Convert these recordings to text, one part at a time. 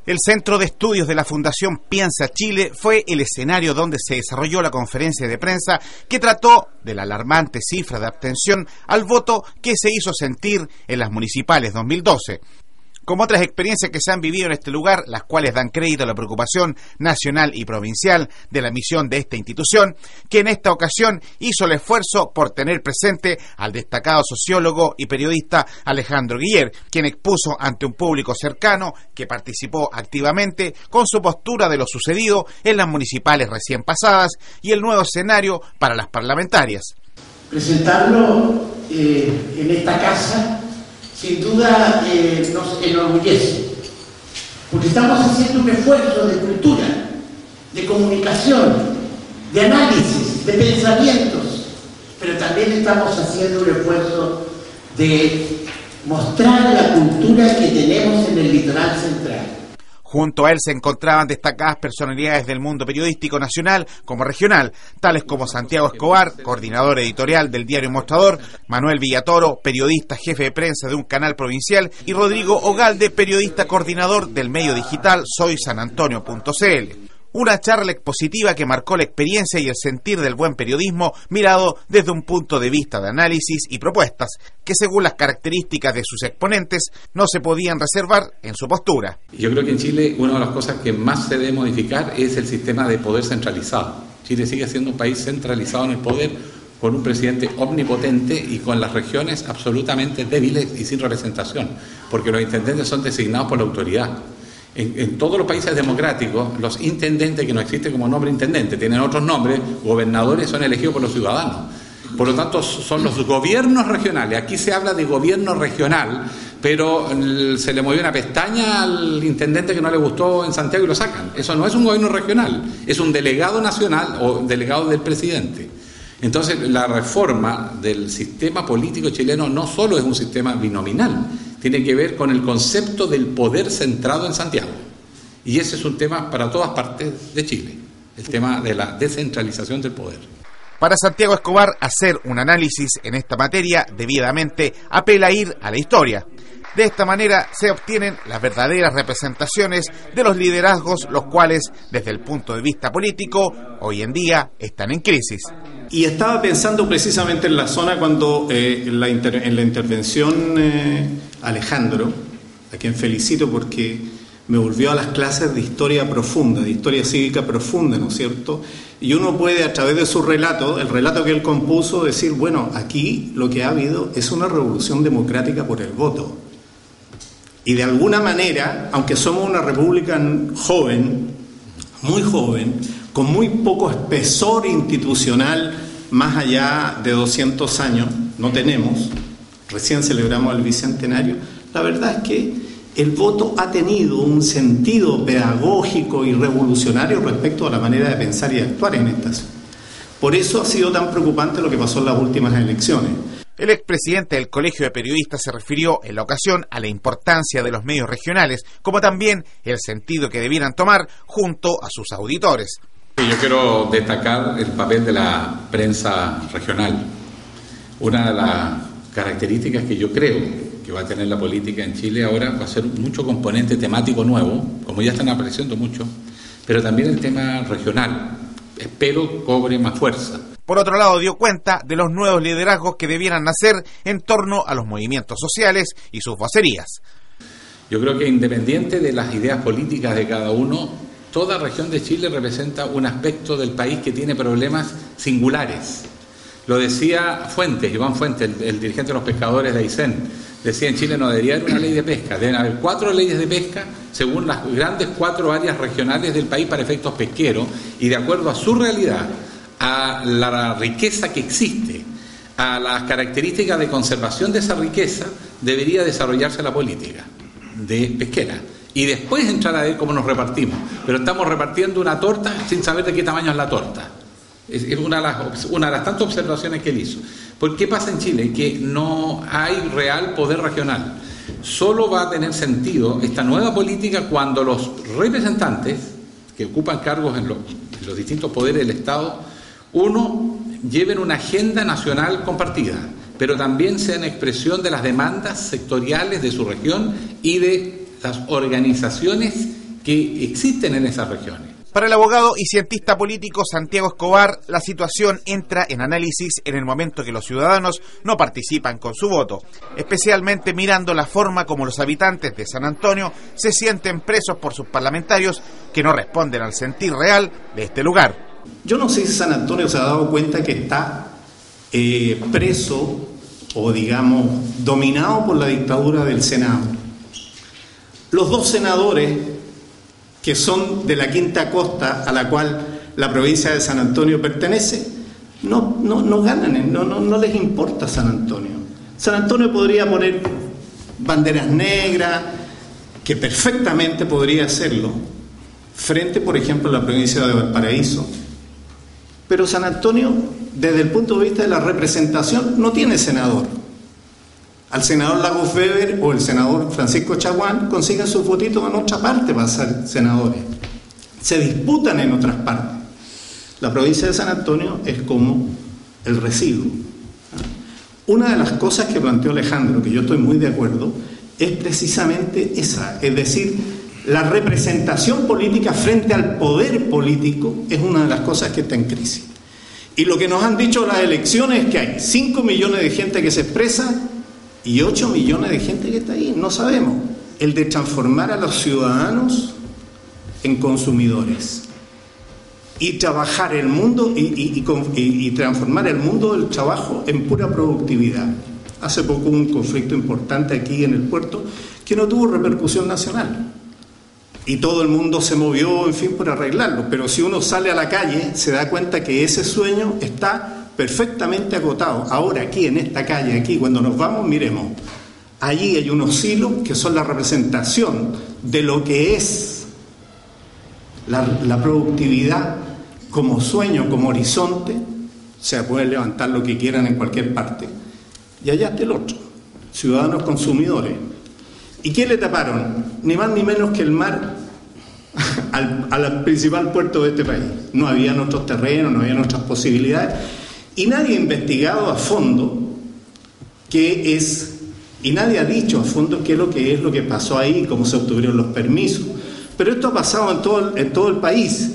El Centro de Estudios de la Fundación Piensa Chile fue el escenario donde se desarrolló la conferencia de prensa que trató de la alarmante cifra de abstención al voto que se hizo sentir en las municipales 2012. Como otras experiencias que se han vivido en este lugar, las cuales dan crédito a la preocupación nacional y provincial de la misión de esta institución, que en esta ocasión hizo el esfuerzo por tener presente al destacado sociólogo y periodista Alejandro Guiller, quien expuso ante un público cercano que participó activamente con su postura de lo sucedido en las municipales recién pasadas y el nuevo escenario para las parlamentarias. Presentarlo en esta casa sin duda nos enorgullece, porque estamos haciendo un esfuerzo de cultura, de comunicación, de análisis, de pensamientos, pero también estamos haciendo un esfuerzo de mostrar la cultura que tenemos en el litoral central. Junto a él se encontraban destacadas personalidades del mundo periodístico nacional como regional, tales como Santiago Escobar, coordinador editorial del diario Mostrador, Manuel Villatoro, periodista jefe de prensa de un canal provincial, y Rodrigo Ogalde, periodista coordinador del medio digital soysanantonio.cl. Una charla expositiva que marcó la experiencia y el sentir del buen periodismo mirado desde un punto de vista de análisis y propuestas que, según las características de sus exponentes, no se podían reservar en su postura. Yo creo que en Chile una de las cosas que más se debe modificar es el sistema de poder centralizado. Chile sigue siendo un país centralizado en el poder, con un presidente omnipotente y con las regiones absolutamente débiles y sin representación, porque los intendentes son designados por la autoridad. En todos los países democráticos, los intendentes, que no existe como nombre intendente, tienen otros nombres, gobernadores son elegidos por los ciudadanos. Por lo tanto, son los gobiernos regionales. Aquí se habla de gobierno regional, pero se le movió una pestaña al intendente que no le gustó en Santiago y lo sacan. Eso no es un gobierno regional, es un delegado nacional o delegado del presidente. Entonces, la reforma del sistema político chileno no solo es un sistema binominal, tiene que ver con el concepto del poder centrado en Santiago. Y ese es un tema para todas partes de Chile, el tema de la descentralización del poder. Para Santiago Escobar, hacer un análisis en esta materia debidamente apela a ir a la historia. De esta manera se obtienen las verdaderas representaciones de los liderazgos, los cuales, desde el punto de vista político, hoy en día están en crisis. Y estaba pensando precisamente en la zona cuando en la intervención Alejandro, a quien felicito porque me volvió a las clases de historia profunda, de historia cívica profunda, ¿no es cierto? Y uno puede, a través de su relato, el relato que él compuso, decir, bueno, aquí lo que ha habido es una revolución democrática por el voto. Y de alguna manera, aunque somos una república joven, muy joven, con muy poco espesor institucional, más allá de 200 años, no tenemos, recién celebramos el bicentenario, la verdad es que el voto ha tenido un sentido pedagógico y revolucionario respecto a la manera de pensar y de actuar en esta zona. Por eso ha sido tan preocupante lo que pasó en las últimas elecciones. El expresidente del Colegio de Periodistas se refirió en la ocasión a la importancia de los medios regionales, como también el sentido que debieran tomar junto a sus auditores. Yo quiero destacar el papel de la prensa regional. Una de las características que yo creo que va a tener la política en Chile ahora va a ser mucho componente temático nuevo, como ya están apareciendo mucho, pero también el tema regional. Espero cobre más fuerza. Por otro lado, dio cuenta de los nuevos liderazgos que debieran nacer en torno a los movimientos sociales y sus vocerías. Yo creo que independiente de las ideas políticas de cada uno, toda región de Chile representa un aspecto del país que tiene problemas singulares. Lo decía Fuentes, Iván Fuentes, el dirigente de los pescadores de Aysén. Decía, en Chile no debería haber una ley de pesca, deben haber 4 leyes de pesca según las grandes 4 áreas regionales del país para efectos pesqueros y de acuerdo a su realidad, a la riqueza que existe, a las características de conservación de esa riqueza, debería desarrollarse la política de pesquera. Y después entrar a ver cómo nos repartimos. Pero estamos repartiendo una torta sin saber de qué tamaño es la torta. Es una de las tantas observaciones que él hizo. ¿Por qué pasa en Chile? Que no hay real poder regional. Solo va a tener sentido esta nueva política cuando los representantes que ocupan cargos en los distintos poderes del Estado, uno, lleven una agenda nacional compartida, pero también sean expresión de las demandas sectoriales de su región y de las organizaciones que existen en esas regiones. Para el abogado y cientista político Santiago Escobar, la situación entra en análisis en el momento que los ciudadanos no participan con su voto, especialmente mirando la forma como los habitantes de San Antonio se sienten presos por sus parlamentarios que no responden al sentir real de este lugar. Yo no sé si San Antonio se ha dado cuenta que está preso o, digamos, dominado por la dictadura del Senado. Los dos senadores que son de la quinta costa a la cual la provincia de San Antonio pertenece, no ganan, no les importa San Antonio. San Antonio podría poner banderas negras, que perfectamente podría hacerlo, frente, por ejemplo, a la provincia de Valparaíso. Pero San Antonio, desde el punto de vista de la representación, no tiene senador. Al senador Lagos Weber o el senador Francisco Chaguán consiguen sus votitos en otra parte para ser senadores. Se disputan en otras partes. La provincia de San Antonio es como el residuo. Una de las cosas que planteó Alejandro, que yo estoy muy de acuerdo, es precisamente esa. Es decir, la representación política frente al poder político es una de las cosas que está en crisis. Y lo que nos han dicho las elecciones es que hay 5 millones de gente que se expresa y 8 millones de gente que está ahí, no sabemos. El de transformar a los ciudadanos en consumidores y trabajar el mundo y transformar el mundo del trabajo en pura productividad. Hace poco hubo un conflicto importante aquí en el puerto que no tuvo repercusión nacional y todo el mundo se movió, en fin, por arreglarlo, pero si uno sale a la calle se da cuenta que ese sueño está perfectamente agotado. Ahora aquí en esta calle, aquí cuando nos vamos, miremos, allí hay unos hilos que son la representación de lo que es la productividad como sueño, como horizonte. O sea, pueden levantar lo que quieran en cualquier parte. Y allá está el otro, ciudadanos consumidores. ¿Y qué le taparon? Ni más ni menos que el mar al principal puerto de este país. No había otros terrenos, no había otras posibilidades. Y nadie ha investigado a fondo qué es, y nadie ha dicho a fondo qué es lo que pasó ahí, cómo se obtuvieron los permisos. Pero esto ha pasado en todo el país.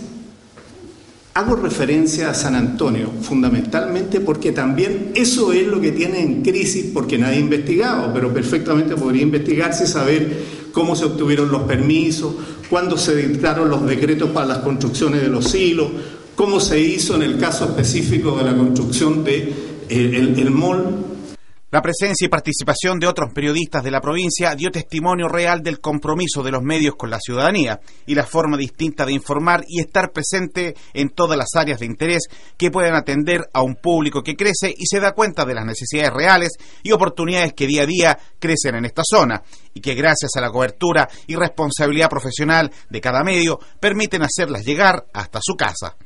Hago referencia a San Antonio, fundamentalmente porque también eso es lo que tiene en crisis, porque nadie ha investigado, pero perfectamente podría investigarse y saber cómo se obtuvieron los permisos, cuándo se dictaron los decretos para las construcciones de los silos, cómo se hizo en el caso específico de la construcción del mall. La presencia y participación de otros periodistas de la provincia dio testimonio real del compromiso de los medios con la ciudadanía y la forma distinta de informar y estar presente en todas las áreas de interés que puedan atender a un público que crece y se da cuenta de las necesidades reales y oportunidades que día a día crecen en esta zona y que gracias a la cobertura y responsabilidad profesional de cada medio permiten hacerlas llegar hasta su casa.